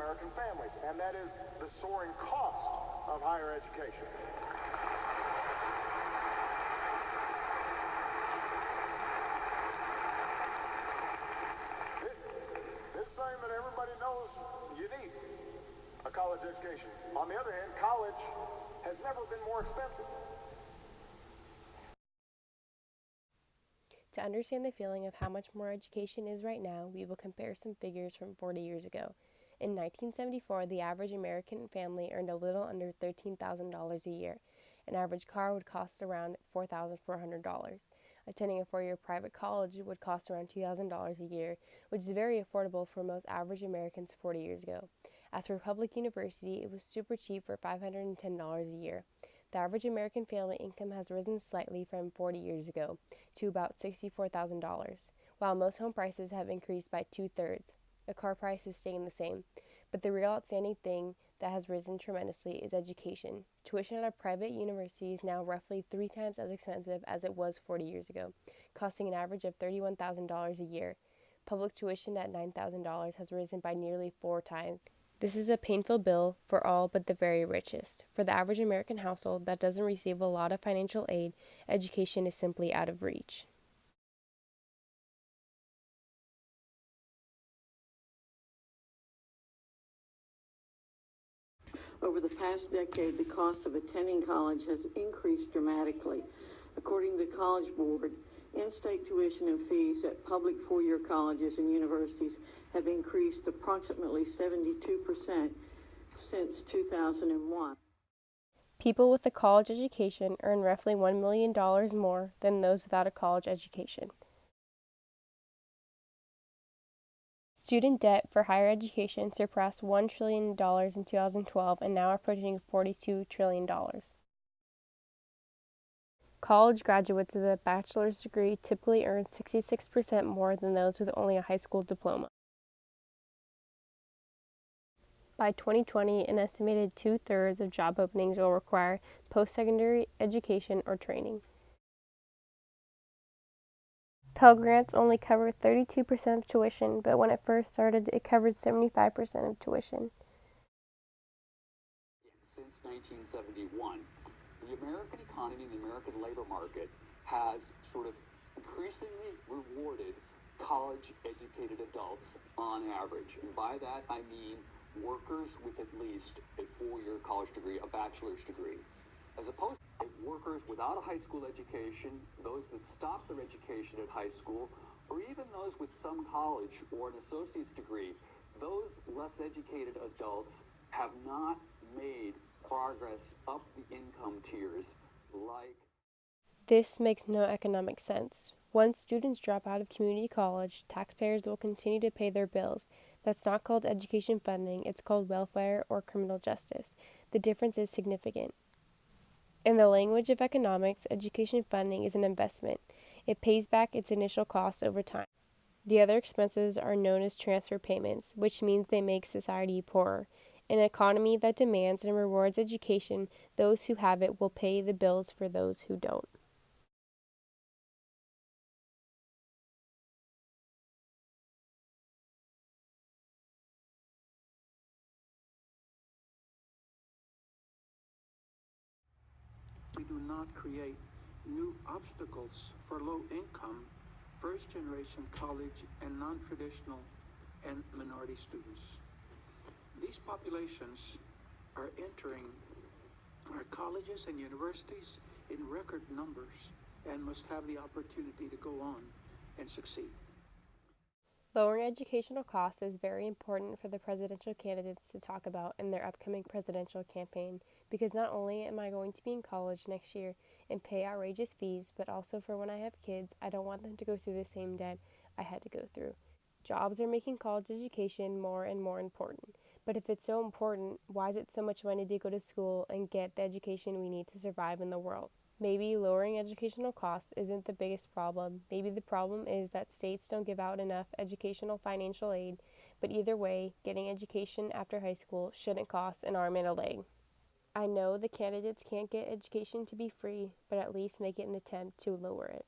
American families, and that is the soaring cost of higher education. This thing that everybody knows you need, a college education. On the other hand, college has never been more expensive. To understand the feeling of how much more education is right now, we will compare some figures from 40 years ago. In 1974, the average American family earned a little under $13,000 a year. An average car would cost around $4,400. Attending a four-year private college would cost around $2,000 a year, which is very affordable for most average Americans 40 years ago. As for public university, it was super cheap for $510 a year. The average American family income has risen slightly from 40 years ago to about $64,000, while most home prices have increased by 2/3. A car price is staying the same, but the real outstanding thing that has risen tremendously is education. Tuition at a private university is now roughly 3 times as expensive as it was 40 years ago, costing an average of $31,000 a year. Public tuition at $9,000 has risen by nearly 4 times. This is a painful bill for all but the very richest. For the average American household that doesn't receive a lot of financial aid, education is simply out of reach. Over the past decade, the cost of attending college has increased dramatically. According to the College Board, in-state tuition and fees at public four-year colleges and universities have increased approximately 72% since 2001. People with a college education earn roughly $1 million more than those without a college education. Student debt for higher education surpassed $1 trillion in 2012 and now approaching $42 trillion. College graduates with a bachelor's degree typically earn 66% more than those with only a high school diploma. By 2020, an estimated 2/3 of job openings will require post-secondary education or training. Pell Grants only cover 32% of tuition, but when it first started, it covered 75% of tuition. Since 1971, the American economy and the American labor market has sort of increasingly rewarded college-educated adults on average. And by that, I mean workers with at least a four-year college degree, a bachelor's degree, as opposed to workers without a high school education, those that stop their education at high school, or even those with some college or an associate's degree. Those less educated adults have not made progress up the income tiers like. This makes no economic sense. Once students drop out of community college, taxpayers will continue to pay their bills. That's not called education funding, it's called welfare or criminal justice. The difference is significant. In the language of economics, education funding is an investment. It pays back its initial cost over time. The other expenses are known as transfer payments, which means they make society poorer. In an economy that demands and rewards education, those who have it will pay the bills for those who don't. We do not create new obstacles for low-income, first-generation college and non-traditional and minority students. These populations are entering our colleges and universities in record numbers and must have the opportunity to go on and succeed. Lowering educational costs is very important for the presidential candidates to talk about in their upcoming presidential campaign, because not only am I going to be in college next year and pay outrageous fees, but also for when I have kids, I don't want them to go through the same debt I had to go through. Jobs are making college education more and more important. But if it's so important, why is it so much money to go to school and get the education we need to survive in the world? Maybe lowering educational costs isn't the biggest problem. Maybe the problem is that states don't give out enough educational financial aid. But either way, getting education after high school shouldn't cost an arm and a leg. I know the candidates can't get education to be free, but at least make it an attempt to lower it.